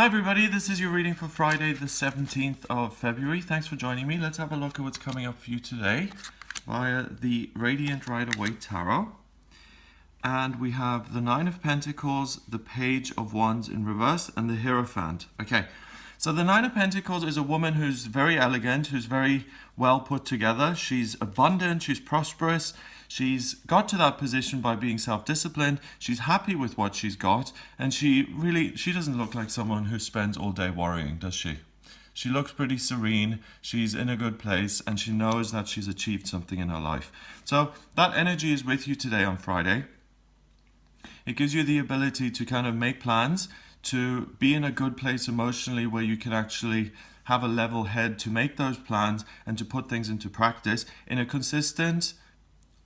Hi everybody, this is your reading for Friday the 17th of February. Thanks for joining me. Let's have a look at what's coming up for you today via the Radiant Rider-Waite Tarot. And we have the Nine of Pentacles, the Page of Wands in reverse, and the Hierophant. Okay, so the Nine of Pentacles is a woman who's very elegant, who's very well put together. She's abundant, she's prosperous. She's got to that position by being self-disciplined. She's happy with what she's got. And she doesn't look like someone who spends all day worrying, does she? She looks pretty serene. She's in a good place and she knows that she's achieved something in her life. So that energy is with you today on Friday. It gives you the ability to kind of make plans, to be in a good place emotionally where you can actually have a level head to make those plans and to put things into practice in a consistent,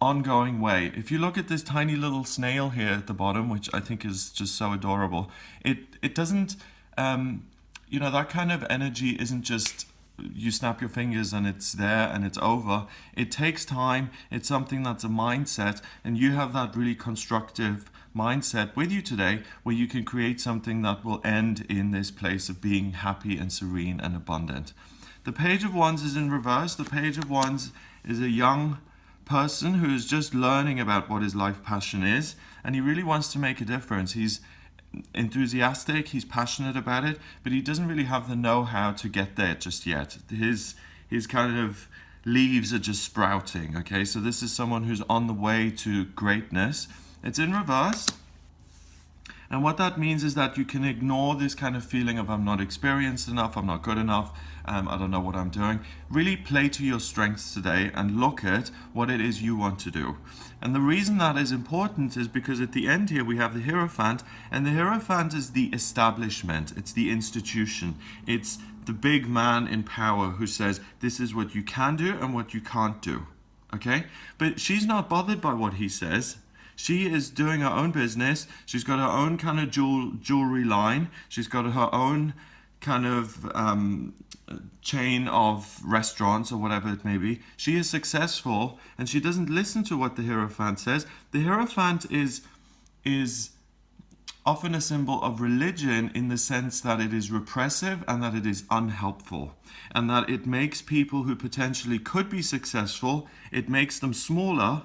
ongoing way. If you look at this tiny little snail here at the bottom, which I think is just so adorable, it doesn't, that kind of energy isn't just you snap your fingers and it's there and it's over. It takes time. It's something that's a mindset, and you have that really constructive mindset with you today where you can create something that will end in this place of being happy and serene and abundant. The Page of Wands is in reverse. The Page of Wands is a young person who is just learning about what his life passion is, and he really wants to make a difference. He's enthusiastic, he's passionate about it, but he doesn't really have the know-how to get there just yet. His kind of leaves are just sprouting. Okay, so this is someone who's on the way to greatness. It's in reverse. And what that means is that you can ignore this kind of feeling of I'm not experienced enough, I'm not good enough, I don't know what I'm doing. Really play to your strengths today and look at what it is you want to do. And the reason that is important is because at the end here we have the Hierophant, and the Hierophant is the establishment, it's the institution, it's the big man in power who says this is what you can do and what you can't do. Okay? But she's not bothered by what he says. She is doing her own business. She's got her own kind of jewelry line. She's got her own kind of chain of restaurants or whatever it may be. She is successful and she doesn't listen to what the Hierophant says. The Hierophant is often a symbol of religion in the sense that it is repressive and that it is unhelpful, and that it makes people who potentially could be successful, it makes them smaller.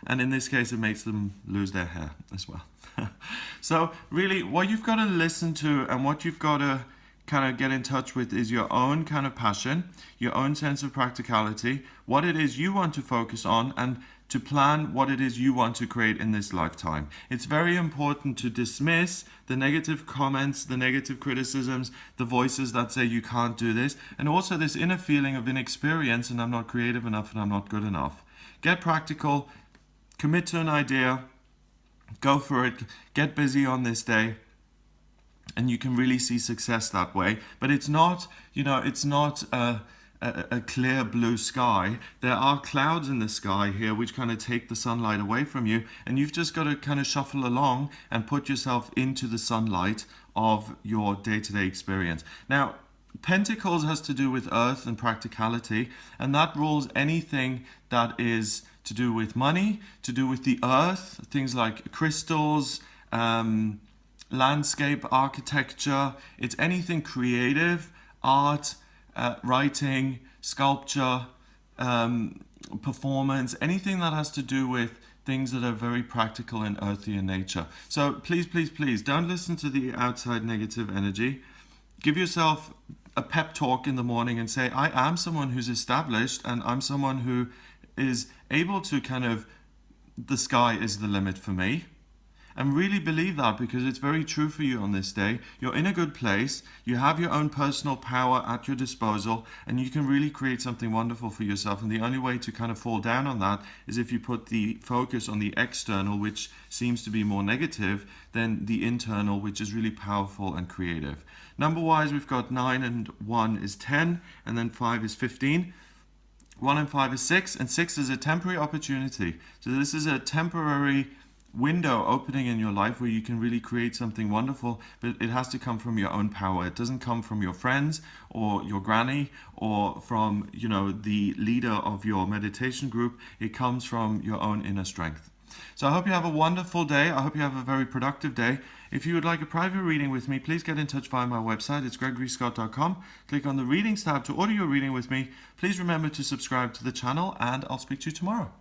And in this case, it makes them lose their hair as well. So really, what you've got to listen to and what you've got to kind of get in touch with is your own kind of passion, your own sense of practicality, what it is you want to focus on, and to plan what it is you want to create in this lifetime. It's very important to dismiss the negative comments, the negative criticisms, the voices that say you can't do this, and also this inner feeling of inexperience and I'm not creative enough and I'm not good enough. Get practical. Commit to an idea, go for it, get busy on this day, and you can really see success that way. But it's not, it's not a clear blue sky. There are clouds in the sky here which kind of take the sunlight away from you, and you've just got to kind of shuffle along and put yourself into the sunlight of your day-to-day experience. Now, Pentacles has to do with earth and practicality, and that rules anything that is to do with money, to do with the earth, things like crystals, landscape, architecture. It's anything creative, art, writing, sculpture, performance, anything that has to do with things that are very practical and earthy in nature. So please, please, please don't listen to the outside negative energy. Give yourself a pep talk in the morning and say, I am someone who's established and I'm someone who is able to the sky is the limit for me. And really believe that, because it's very true for you on this day. You're in a good place, you have your own personal power at your disposal, and you can really create something wonderful for yourself. And the only way to kind of fall down on that is if you put the focus on the external, which seems to be more negative, than the internal, which is really powerful and creative. Number-wise, we've got 9 and 1 is 10, and then 5 is 15. 1 and 5 is 6, and 6 is a temporary opportunity. So this is a temporary window opening in your life where you can really create something wonderful, but it has to come from your own power. It doesn't come from your friends or your granny or from, the leader of your meditation group. It comes from your own inner strength. So I hope you have a wonderful day. I hope you have a very productive day. If you would like a private reading with me, please get in touch via my website. It's gregoryscott.com. Click on the readings tab to order your reading with me. Please remember to subscribe to the channel, and I'll speak to you tomorrow.